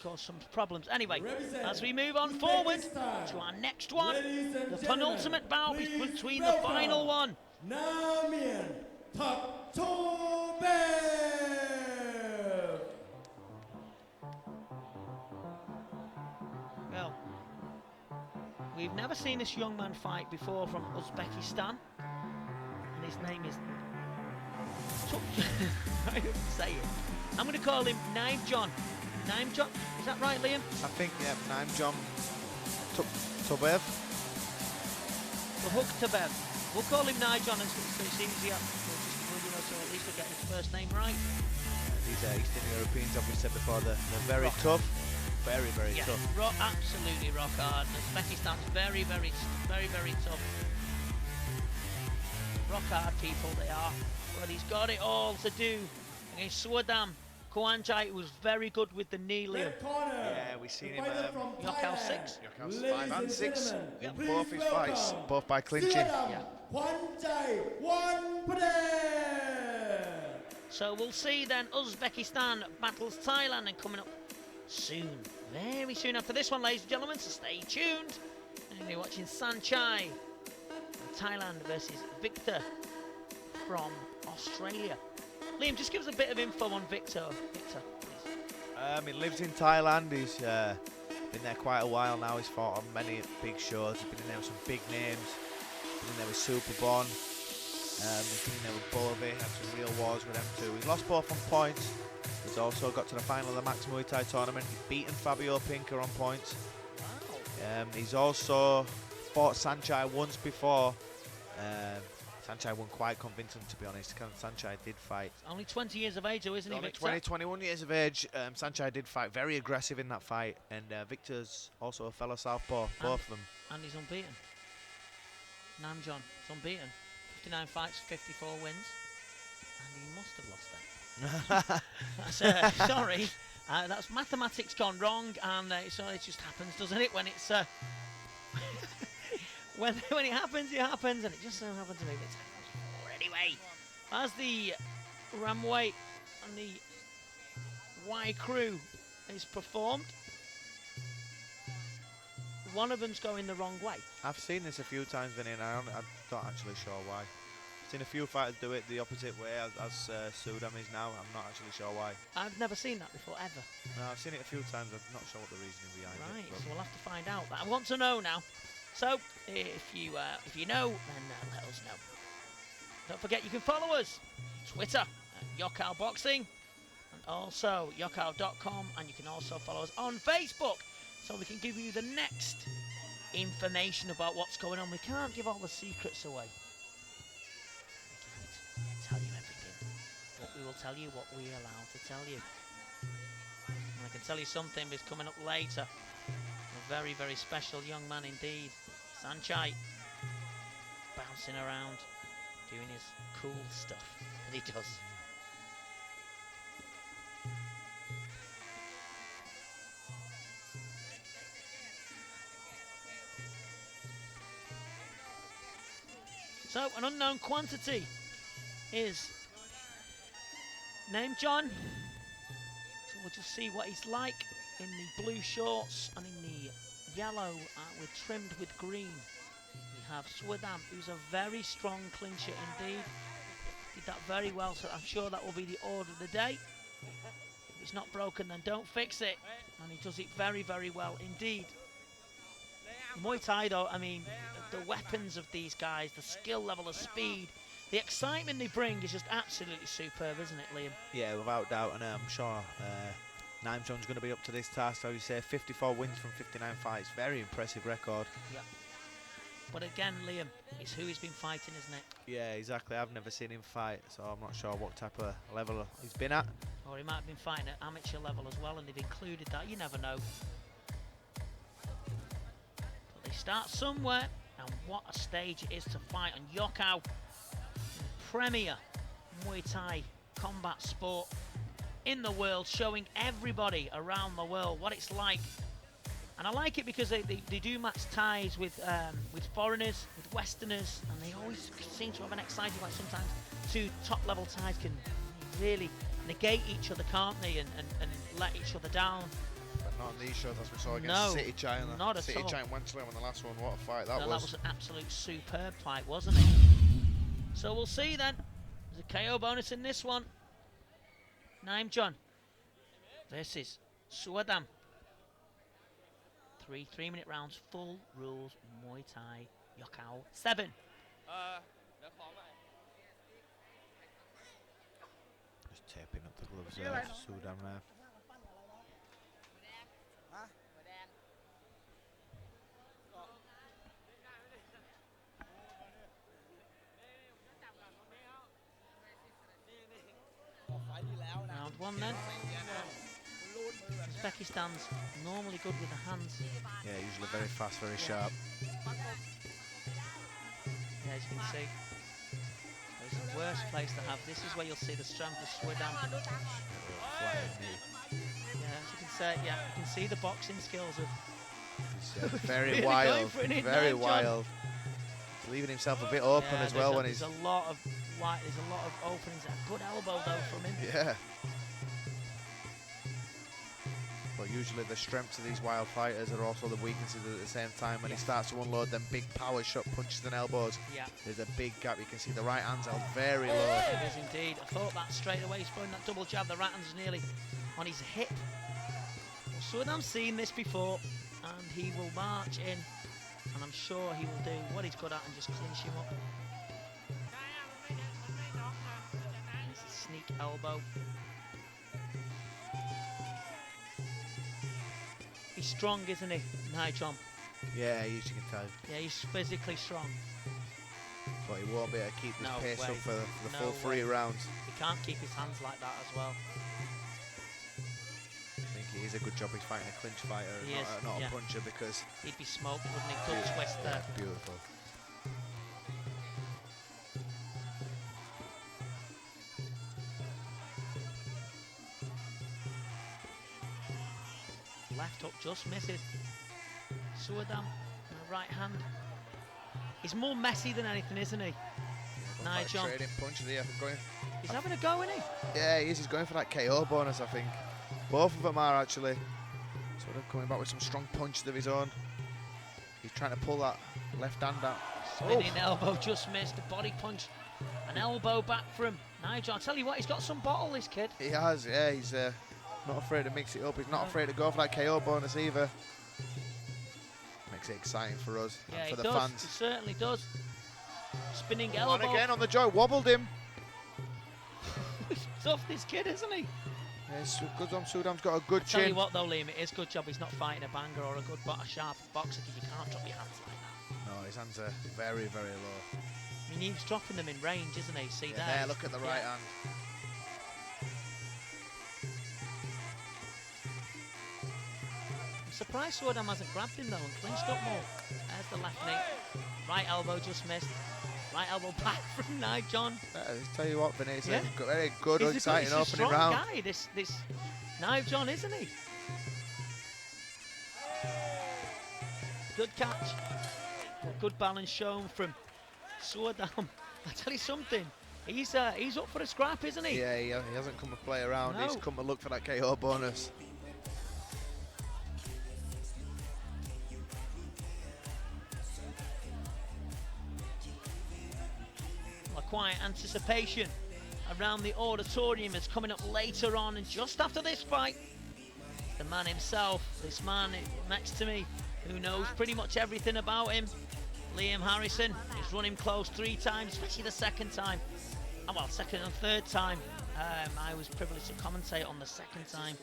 cause some problems. Anyway, as we move on forward to our next one, the penultimate bout is between the final one. Naimjon Tuhktoboev. Well, we've never seen this young man fight before from Uzbekistan, and his name is I don't say it. I'm going to call him Naimjon. Naimjon, is that right, Liam? I think, yeah, Naimjon Tuhktoboev. Tuhktoboev. We'll call him Naimjon, so it's easier. So at least we'll get his first name right. These Eastern Europeans, as we said before, they're very tough. Very, very tough. Absolutely rock hard. Uzbekistan's very, very tough. Rock hard people they are. But he's got it all to do against Suedam Kuanjai, who was very good with the knee, Liam. Yeah, we've seen him. YOKKAO 6. YOKKAO's 5 and 6 in both his fights, both by clinching. Suedam Kuanjai, 1 So we'll see then Uzbekistan battles Thailand, and coming up soon, very soon after this one, ladies and gentlemen, so stay tuned. And you're watching Sanchai, Thailand versus Victor from Australia. Liam, just give us a bit of info on Victor. Victor, please. He lives in Thailand. He's been there quite a while now. He's fought on many big shows. He's been in there with some big names. Been in there with Superbon. He's been in there with Bovey. Had some real wars with them too. He's lost both on points. He's also got to the final of the Max Muay Thai tournament. He's beaten Fabio Pinker on points. Wow. He's also fought Sanchai once before. Sanchai won quite convincing, to be honest. Sanchai did fight. Only 20 years of age, though, isn't he, Only Victor? 21 years of age. Sanchai did fight very aggressive in that fight, and Victor's also a fellow southpaw, both of them. And he's unbeaten. Naimjon is unbeaten. 59 fights, 54 wins, and he must have lost them. That's, sorry, that's mathematics gone wrong, and it just happens, doesn't it? When it's when it happens, and it just so happened to me. But it's happened before anyway. As the Ramway and the Y crew is performed, one of them's going the wrong way. I've seen this a few times, Vinny, and I'm not actually sure why. I've seen a few fighters do it the opposite way as Suedam is now. I'm not actually sure why. I've never seen that before, ever. No, I've seen it a few times. I'm not sure what the reasoning behind it. Right, so we'll have to find out. I want to know now. So, if you know, then let us know. Don't forget, you can follow us Twitter at YOKKAO Boxing, and also yokkao.com, and you can also follow us on Facebook, so we can give you the next information about what's going on. We can't give all the secrets away. We can't tell you everything, but we will tell you what we're allowed to tell you. And I can tell you something is coming up later. A very, very special young man indeed. Sanchai, bouncing around, doing his cool stuff that he does. So, an unknown quantity is Naimjon. So we'll just see what he's like in the blue shorts and in the yellow with trimmed with green. We have Suedam, who's a very strong clincher indeed. Did that very well, so I'm sure that will be the order of the day. If it's not broken, then don't fix it. And he does it very, very well indeed. Muay Thai, though, I mean, the weapons of these guys, the skill level, the speed, the excitement they bring is just absolutely superb, isn't it, Liam? Yeah, without doubt, and I'm sure Naimjon's going to be up to this task. As you say, 54 wins from 59 fights, very impressive record. Yeah. But again, Liam, it's who he's been fighting, isn't it? Yeah, exactly. I've never seen him fight, so I'm not sure what type of level he's been at. Or he might have been fighting at amateur level as well, and they've included that. You never know. But they start somewhere, and what a stage it is to fight on YOKKAO, premier Muay Thai combat sport in the world, showing everybody around the world what it's like. And I like it because they do match ties with foreigners, with Westerners, and they always seem to have an exciting fight. Sometimes two top-level ties can really negate each other, can't they, and let each other down. Not on these shows as we saw against No, City Giant. not at City all. Giant Wensley on the last one. What a fight that No, was. that was an absolute superb fight, wasn't it? So we'll see then. There's a KO bonus in this one. Naimjon versus Suedam. 3 3-minute rounds, full rules, Muay Thai, YOKKAO 7. Just taping up the gloves there, Suedam there. Round 1 then. Uzbekistan's normally good with the hands. Yeah, usually very fast, very sharp. Yeah, as you can see. It's the worst place to have. This is where you'll see the strength of Suedam. Flying knee. Yeah, as you can say, yeah, you can see the boxing skills of. He's very really wild, going for it, isn't very Naimjon? wild. He's leaving himself a bit open as well when he's. There's a lot of openings. A good elbow though from him. Yeah. But usually the strengths of these wild fighters are also the weaknesses at the same time. When he starts to unload them big power shot punches and elbows, there's a big gap. You can see the right hand's held very low. It is indeed. I thought that straight away. He's throwing that double jab. The right hand's nearly on his hip. Well, Suedam's seen this before, and he will march in, and I'm sure he will do what he's good at and just clinch him up. There's a sneak elbow. He's strong, isn't he, Naimjon? Yeah, you can tell. Yeah, he's physically strong. But he won't be able to keep this pace way. up for the No full 3 rounds. He can't keep his hands like that as well. I think it is a good job he's fighting a clinch fighter, not a puncher, because he'd be smoked, wouldn't he? Good twist there. Beautiful. Left hook just misses. Suedam, right hand. He's more messy than anything, isn't he? Naimjon. Trading punches here. He's having a go, isn't he? Yeah, he is. He's going for that KO bonus, I think. Both of them are actually. Sort of coming back with some strong punches of his own. He's trying to pull that left hand out. Spinning elbow just missed. A body punch. An elbow back from Naimjon. I tell you what, he's got some bottle, this kid. He has, yeah. He's not afraid to mix it up. He's not afraid to go for that KO bonus either. Makes it exciting for us and for the fans. It certainly does. Spinning elbow. And again on the joint, wobbled him. He's tough, this kid, isn't he? Yes, good on Suedam's got a good chin. Tell you what though, Liam, it is a good job he's not fighting a banger or a sharp boxer, because you can't drop your hands like that. No, his hands are very, very low. I mean, he's dropping them in range, isn't he? See there? There, look at the right hand. I'm surprised Suedam hasn't grabbed him though and clinched up more. There's the left knee. Right elbow just missed. Right elbow back from Naimjon. Tell you what, Vinny, it's a very good, exciting opening strong round. Guy, this Naimjon, isn't he? Good catch. Good balance shown from Suedam. I tell you something, he's up for a scrap, isn't he? Yeah, he hasn't come to play around. No. He's come to look for that KO bonus. Quiet anticipation around the auditorium is coming up later on, and just after this fight, the man himself, this man next to me, who knows pretty much everything about him, Liam Harrison. He's run him close 3 times, especially the second time. Well, second and third time. I was privileged to commentate on the second time.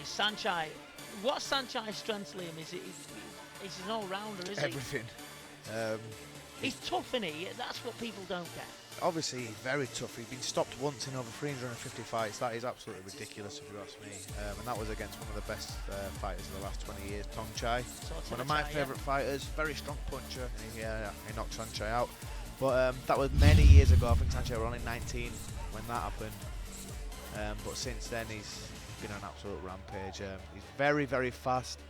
Sanchai. What's Sanchai's strengths, Liam? He's an all-rounder, isn't he? Everything. He's tough, isn't he? That's what people don't get. Obviously, he's very tough. He's been stopped once in over 350 fights. That is absolutely ridiculous, if you ask me. And that was against one of the best fighters of the last 20 years, Thongchai. One of my favourite fighters. Very strong puncher. He knocked Sanchai out. But that was many years ago. I think Sanchai were only 19 when that happened. But since then, he's been on an absolute rampage. He's very, very fast.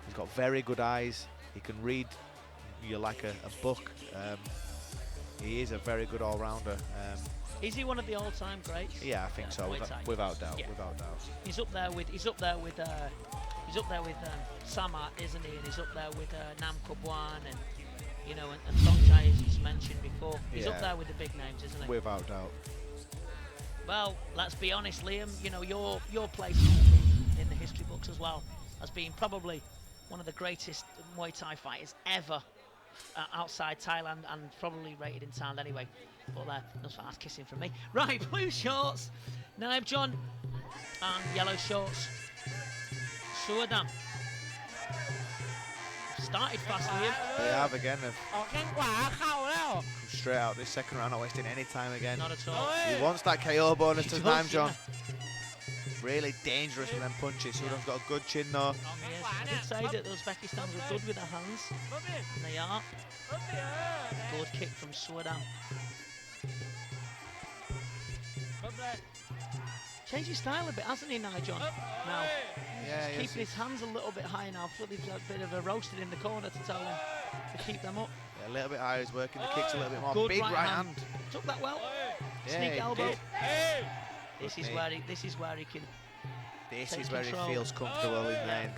He's got very good eyes. He can read you like a book. He is a very good all-rounder. Is he one of the all-time greats? Yeah, I think so, without doubt. Without doubt. He's up there with Samart, isn't he? And he's up there with Nam Kubwan and you know and Thongchai, as he's mentioned before. He's up there with the big names, isn't he? Without doubt. Well, let's be honest, Liam. You know your place in the history books as well as being probably one of the greatest Muay Thai fighters ever outside Thailand, and probably rated in Thailand anyway. But that's ass kissing from me. Right, blue shorts, Naimjon, and yellow shorts, Suedam. Started fast, Liam. They have again. Come straight out this second round, not wasting any time again. Not at all. He wants that KO bonus to Naimjon. Yeah. Really dangerous with them punches. Suedam's got a good chin though. Yes, I did say that those Uzbekistans were good with their hands, and they are. Good kick from Suedam. Changed his style a bit, hasn't he, Naimjon? Now, he's keeping his hands a little bit high now. He's a bit of a roasted in the corner to tell him to keep them up. Yeah, a little bit higher, he's working the kicks a little bit more. Good Big right hand. Took that well. Yeah, Sneak elbow. did. This is where he can. This take is where control. he feels comfortable in there.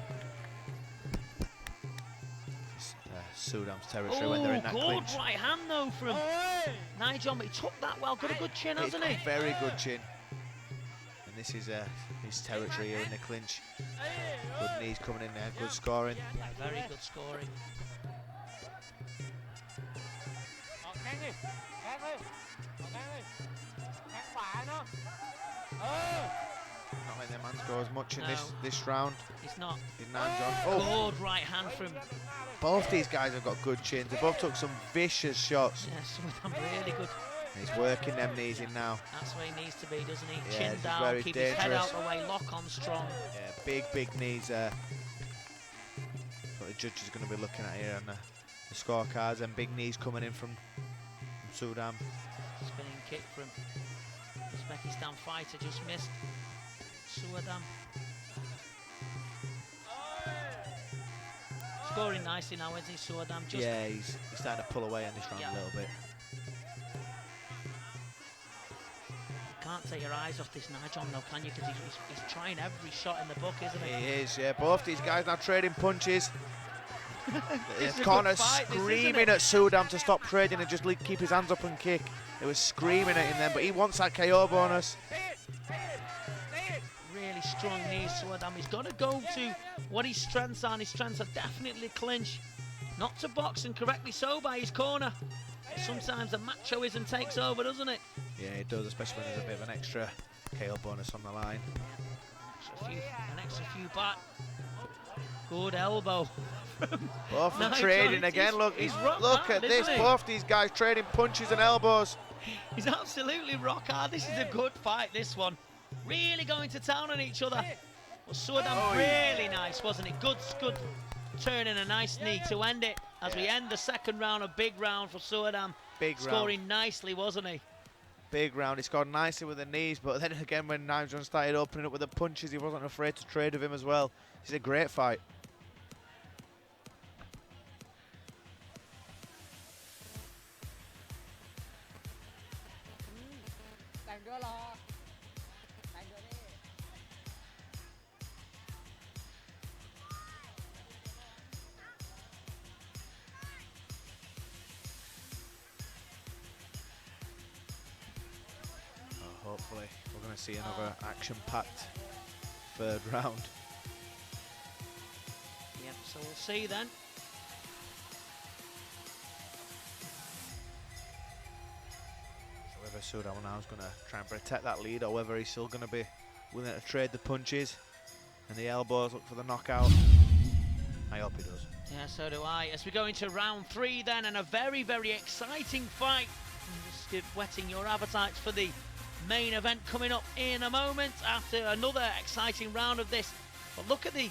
Suedam's territory when they're in that good clinch. right hand though from Naimjon, but he took that well. Got a good chin, He's hasn't got he? a very good chin. And this is his territory here in the clinch. Good knees coming in there, good scoring. Very good scoring. Not letting their man score as much in No. this round. He's not. Is Naimjon. Oh, Good right hand from. both these guys have got good chins. They both took some vicious shots. Yes, really good. And he's working them knees in now. That's where he needs to be, doesn't he? Yeah, Chin this is down, very keep his head dangerous. out the way, lock on strong. Yeah, big knees there. What the judge is going to be looking at here on the scorecards, and big knees coming in from Suedam. Spinning kick from Uzbekistan fighter, just missed. Suedam. Scoring nicely now, isn't he, Suedam? Just Yeah, he's starting to pull away in this round a little bit. Can't take your eyes off this Naimjon though, can you? Because he's trying every shot in the book, isn't he? He is, yeah. Both these guys now trading punches. This is a Corner good fight, this, isn't screaming it? at Suedam to stop trading and just keep his hands up and kick. They were screaming at him then, but he wants that KO bonus. Really strong knees, Suedam. He's got to go to what his strengths are, and his strengths are definitely clinch. Not to box, and correctly so by his corner. But sometimes the machoism takes over, doesn't it? Yeah, it does, especially when there's a bit of an extra KO bonus on the line. An extra few back. Good elbow. Both of them Naimjon, trading again. Look, he's rock look hard, at this. isn't he? Both these guys trading punches and elbows. He's absolutely rock hard. This is a good fight, this one. Really going to town on each other. Well, Suedam really nice, wasn't it? Good turn and a nice knee to end it as we end the second round. A big round for Suedam. Big Scoring round. nicely, wasn't he? Big round. He scored nicely with the knees, but then again, when Naimjon started opening up with the punches, he wasn't afraid to trade with him as well. This is a great fight. Hopefully, we're going to see another action-packed third round. Yep, so we'll see then. Whether Suedam now is going to try and protect that lead, or whether he's still going to be willing to trade the punches and the elbows, look for the knockout. I hope he does. Yeah, so do I. As we go into round 3 then, and a very, very exciting fight. Just whetting your appetites for the main event coming up in a moment after another exciting round of this. But look at the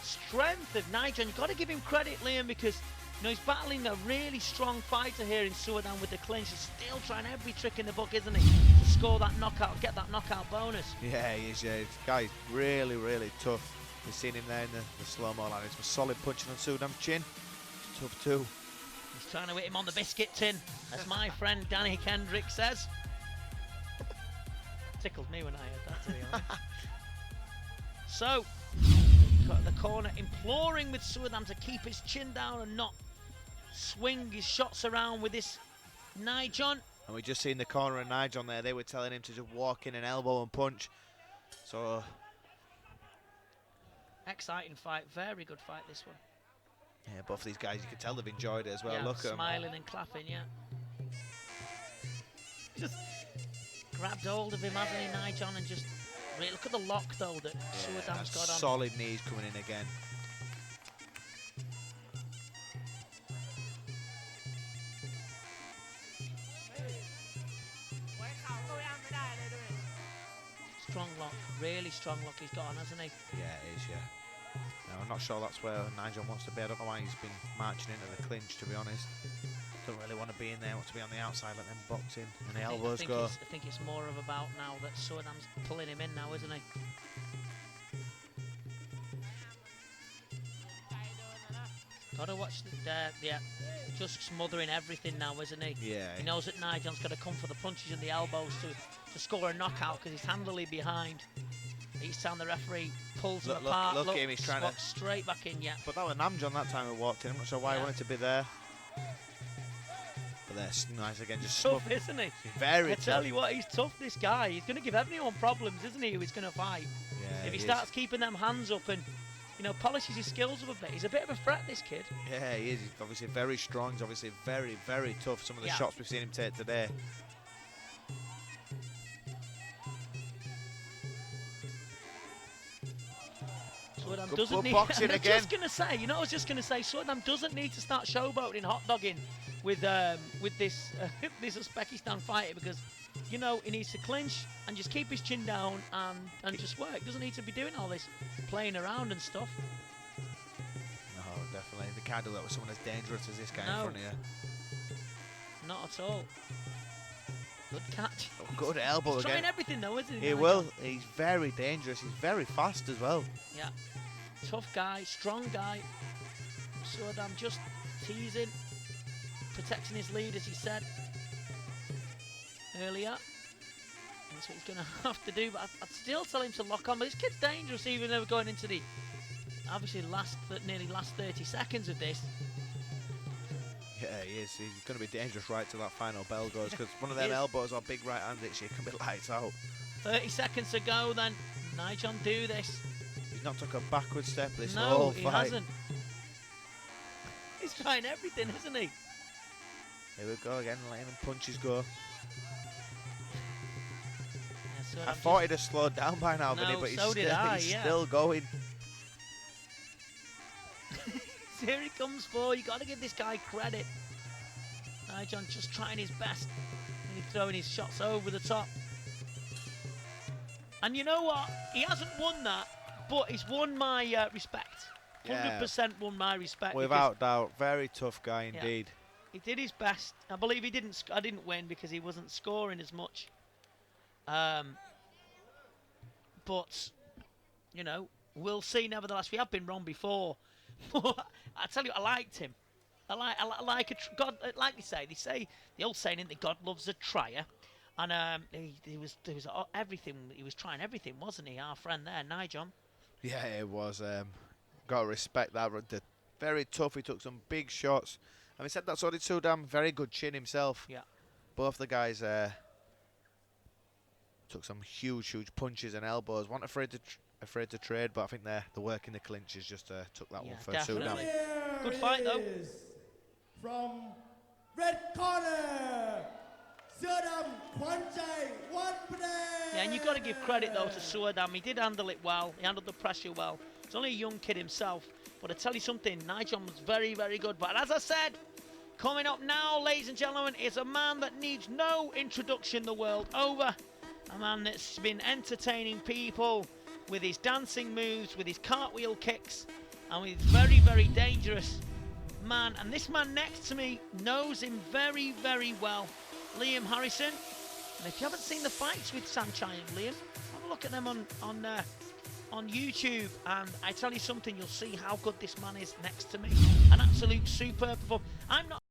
strength of Naimjon. You've got to give him credit, Liam, because he's battling a really strong fighter here in Suedam with the clinch. He's still trying every trick in the book, isn't he, to score that knockout, get that knockout bonus. Yeah, he is. Yeah, this guy's really, really tough. We've seen him there in the slow-mo line. It's a solid punching on Suedam's chin. It's tough too. He's trying to hit him on the biscuit tin, as my friend Danny Kendrick says. Tickled me when I heard that, to be honest. So, got the corner imploring with Suedam to keep his chin down and not swing his shots around with this Naimjon. And we just seen the corner of Naimjon there. They were telling him to just walk in and elbow and punch. So exciting fight, very good fight this one. yeah, both of these guys, you can tell they've enjoyed it as well. Yeah, Look at them. smiling and clapping, yeah. Just grabbed hold of him, hasn't he, Naimjon, and just really look at the lock though that Suedam's got on. Solid knees coming in again. Strong lock, really strong lock he's got on, hasn't he? Yeah, it is, yeah. No, I'm not sure that's where Naimjon wants to be. I don't know why he's been marching into the clinch, to be honest. Don't really want to be in there, wants to be on the outside, let them box in, and the elbows go. I think it's more of about now that Suedam's pulling him in now, isn't he? Gotta watch just smothering everything now, isn't he? Yeah. He knows that Naimjon's got to come for the punches and the elbows to score a knockout because he's handily behind. Each time the referee pulls him apart, look at him, he's trying to straight back in, yeah. But that was Naimjon that time who walked in. I'm not sure why he wanted to be there. But there's nice again, just tough, isn't he? Very I tough. tell you what, he's tough, this guy. He's going to give everyone problems, isn't he, who he's going to fight? Yeah, if he starts keeping them hands up and, you know, polishes his skills up a bit, he's a bit of a threat, this kid. Yeah, he is. He's obviously very strong. He's obviously very, very tough. Some of the shots we've seen him take today. Suedam doesn't need. Boxing again. Just gonna say, you know, I was just gonna say, Suedam doesn't need to start showboating, hot dogging with this this Uzbekistan fighter because, you know, he needs to clinch and just keep his chin down and just work. Doesn't need to be doing all this playing around and stuff. No, definitely. They can't do that with someone as dangerous as this guy in front of you. Not at all. Good catch. Oh, good elbow He's again. trying everything though, isn't he? He will. He's very dangerous. He's very fast as well. Yeah. Tough guy, strong guy. Suedam just teasing, protecting his lead, as he said earlier. That's what he's going to have to do, but I'd still tell him to lock on. But this kid's dangerous, even though we're going into the obviously nearly last 30 seconds of this. Yeah, he is. He's going to be dangerous right till that final bell goes, because one of them elbows or big right hand hits you, can be lights out. 30 seconds to go then. Naimjon do this. He's not took a backward step this No, whole he fight. hasn't. He's trying everything, isn't he? Here we go again, letting him punches go. Yeah, I thought he'd have slowed down by now, Vinny, but he's still going. Here he comes for. You got to give this guy credit. Naimjon just trying his best. He's throwing his shots over the top. And you know what? He hasn't won that, but he's won my respect. 100% won my respect. Without doubt, very tough guy indeed. He did his best. I believe he didn't. I didn't win because he wasn't scoring as much. But you know, we'll see. Nevertheless, we have been wrong before. I tell you, I liked him. I like God. Like they say the old saying, isn't it? God loves a trier. And he was everything. He was trying everything, wasn't he? Our friend there, Naimjon. Yeah, it was. Got to respect that. Very tough. He took some big shots. I mean, said that so did Suedam. Very good chin himself. Yeah. Both the guys took some huge punches and elbows. Weren't afraid to trade, but I think the work in the clinches just took that one for Suedam. Good fight though. From red corner, Suedam Kuanjai, 1 play. Yeah, and you've got to give credit though to Suedam. He did handle it well. He handled the pressure well. He's only a young kid himself, but I tell you something, Naimjon was very, very good. But as I said, coming up now, ladies and gentlemen, is a man that needs no introduction the world over. A man that's been entertaining people with his dancing moves, with his cartwheel kicks, and with his very, very dangerous man. And this man next to me knows him very, very well, Liam Harrison. And if you haven't seen the fights with Sanchai and Liam, have a look at them on YouTube, and I tell you something, you'll see how good this man is next to me. An absolute superb performance. I'm not